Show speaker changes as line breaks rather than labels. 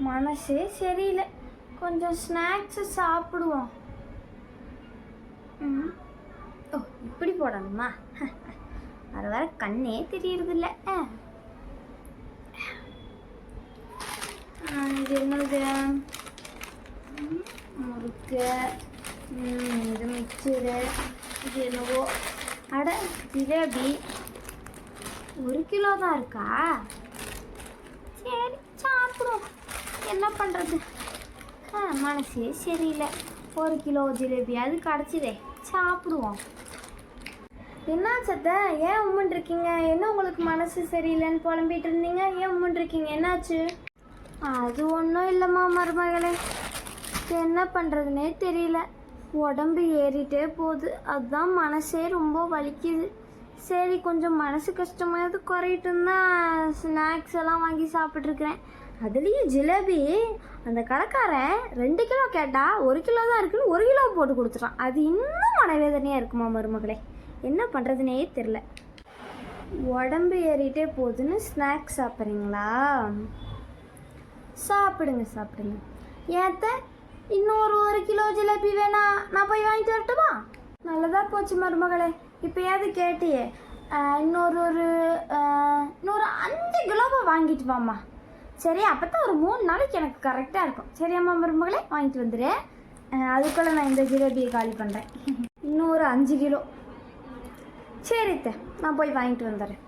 மனசே சரியில்லை, கொஞ்சம் ஸ்நாக்ஸு சாப்பிடுவோம். ஓ இப்படி போடணுமா? அது வேற கண்ணே தெரியறதில்ல. இது என்னது? முறுக்கு, இது மிக்சரு, இது என்னவோ அட ஜிலேபி. 1 கிலோ தான் இருக்கா? சரி சாப்பிடுவோம், என்ன பண்ணுறது. மனசே சரியில்லை, 1 கிலோ ஜிலேபியாவது கிடச்சிதே, சாப்பிடுவோம். என்ன சத்த, ஏன் உம்முன்ருக்கீங்க? என்ன உங்களுக்கு மனசு சரியில்லைன்னு புலம்பிகிட்டு இருந்தீங்க, ஏன் உம்முன்ருக்கீங்க? என்னாச்சு? அது ஒன்றும் இல்லைம்மா மருமகளே, என்ன பண்ணுறதுனே தெரியல, உடம்பு ஏறிட்டே போகுது, அதுதான் மனசே ரொம்ப வலிக்குது. சரி கொஞ்சம் மனசு கஷ்டமாவது குறையிட்டுன்னா ஸ்நாக்ஸ் எல்லாம் வாங்கி சாப்பிட்ருக்குறேன். அதுலேயும் ஜிலேபி அந்த கடைக்காரன் 2 கிலோ கேட்டால் 1 கிலோ தான் இருக்குன்னு 1 கிலோ போட்டு கொடுத்துட்டான். அது இன்னும் மனவேதனையாக இருக்குமா மருமகளே, என்ன பண்ணுறதுனே தெரில. உடம்பு ஏறிட்டே போகுதுன்னு ஸ்நாக்ஸ் சாப்பிட்றீங்களா? சாப்பிடுங்க சாப்பிடுங்க. ஏத்த இன்னொரு 1 கிலோ ஜிலேபி வேணா, நான் போய் வாங்கிட்டு வரட்டுமா? நல்லதாக போச்சு மருமகளே, இப்போயாவது கேட்டியே. இன்னொரு 5 கிலோவை வாங்கிட்டு வாம்மா. சரி அப்போ தான் ஒரு 3 நாளைக்கு எனக்கு கரெக்டாக இருக்கும். சரியாம்மா மருமகளே, வாங்கிட்டு வந்துடு. அதுக்குள்ளே நான் இந்த ஜிலேபியை காலி பண்ணுறேன். இன்னொரு 5 கிலோ. சரித்த, நான் போய் வாங்கிட்டு வந்துடுறேன்.